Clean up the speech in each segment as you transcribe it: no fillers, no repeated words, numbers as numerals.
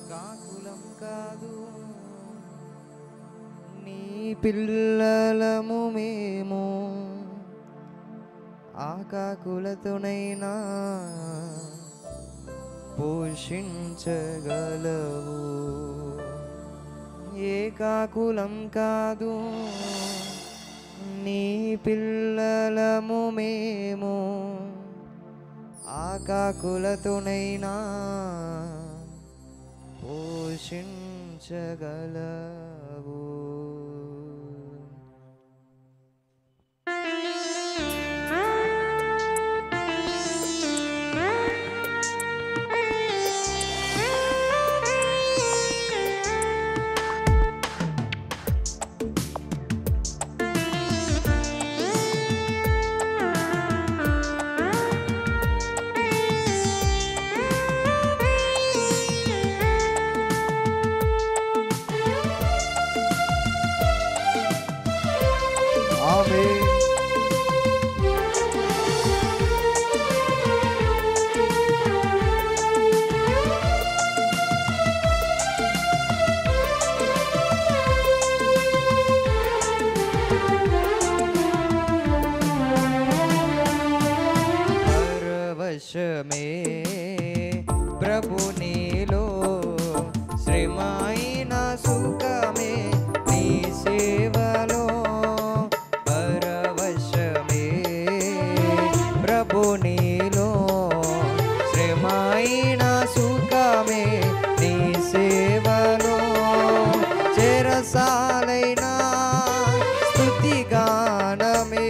కాకులం కాదు నీ పిల్లలము మేము, ఆ కాకులతోనైనా పోషించగలవు. ఏ కాకులం కాదు నీ పిల్లలము మేము, ఆ కాకులతోనైనా పోషించగలవు. పరవశమే ప్రభు నీలో, శ్రమైన సుఖమే నీ సేవలో. పరవశమే ప్రభు నీలో, శ్రమైన సుఖమే నీ సేవలో. చెరసాలైనా స్తుతిగానమే,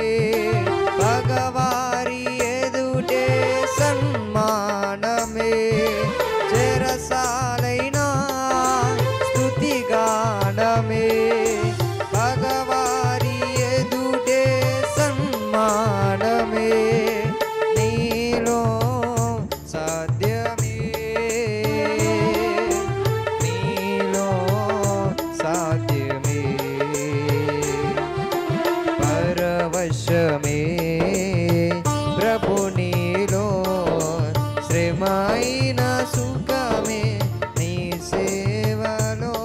భగవారి ఎదుటే సన్మానమే. చెరసాలైనా స్తుతిగానమే, భగవారి ఎదుటే సన్మానమే. నీలో సాధ్యమే, నీలో సాధ్యమే. పరవశమే ప్రభు నీలో, శ్రమైన సుఖమే నీ సేవలో.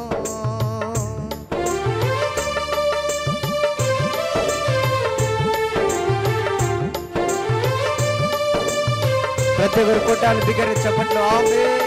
ప్రతి ఒక్కరు కొట్టాలి బిగ్గరగా చప్పట్లు. ఆమేన్.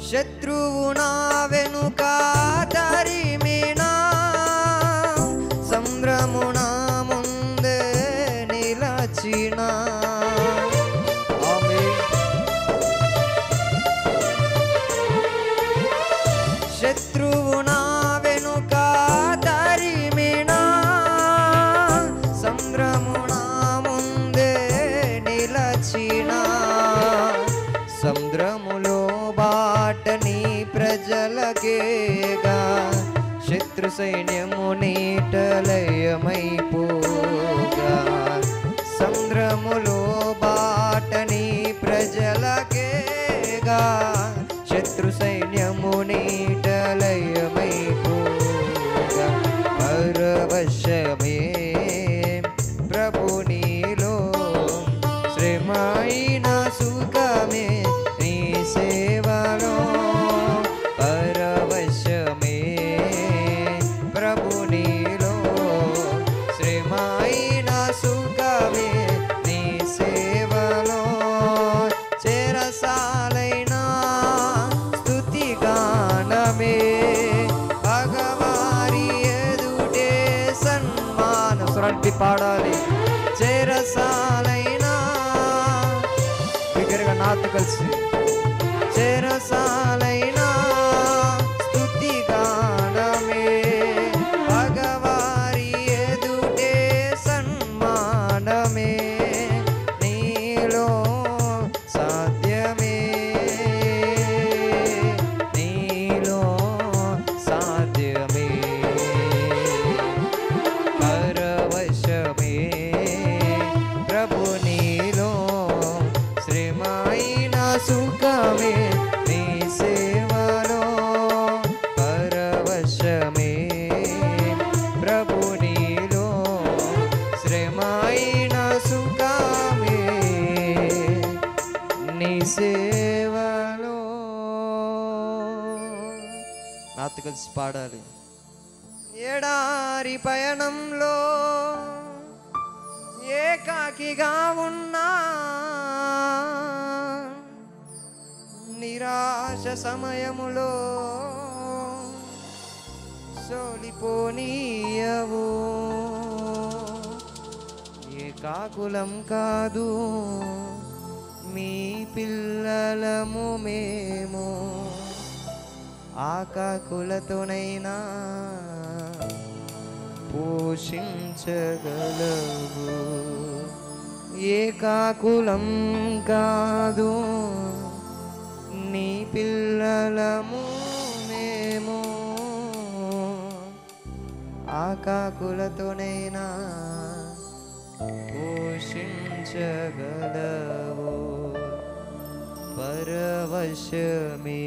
శత్రువు నా వెనుక తరిమినా, సంద్రము నా ముందే నిలచినా. శత్రువు నా వెనుక తరిమినా, సంద్రము నా ముందే నిలచినా. సముద్రములో బాటని ప్రజలకేగా, శత్రు సైన్యము నీటలయమైపోగా. సముద్రములో బాటని ప్రజలకేగా, శత్రు సైన్యము నీటలయమైపోగా. పరవశమే ప్రభు నీలో, శ్రమైన సుఖమే నీ సేవలో. పరవశమే ప్రభు నీలో, శ్రమైన సుఖమే నీ సేవలో. చెరసాలైనా స్తుతిగానమే, భగవారి ఎదుటే సన్మాన. స్వరాన్ని పాడాలి. చెరసాలైనా బిగ్గరగా నాతో కలిసి. చెరసాలైనా స్తుతిగానమే, భగవారి ఎదుటే సన్మానమే. నీలో సాధ్యమే, అందరితో కలిసి పాడాలి. ఎడారి పయనంలో ఏకాకిగా ఉన్నా, నిరాశ సమయములో సోలిపోనీయవు. ఏకాకులం కాదు మీ పిల్లలము మేము, ఆకాకులతోనైనా పోషించగలవు. ఏకాకులం కాదు నీ పిల్లలము మేము, ఆకాకులతోనైనా పోషించగలవు. పరవశమే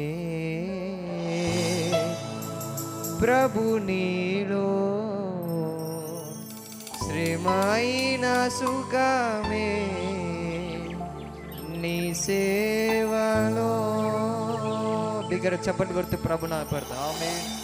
ప్రభు నీలో, శ్రమైన సుఖమే నీ సేవలో. బిగ్గర చప్పట్లు కొడుతూ ప్రభు నా పెడతా. ఆమేన్.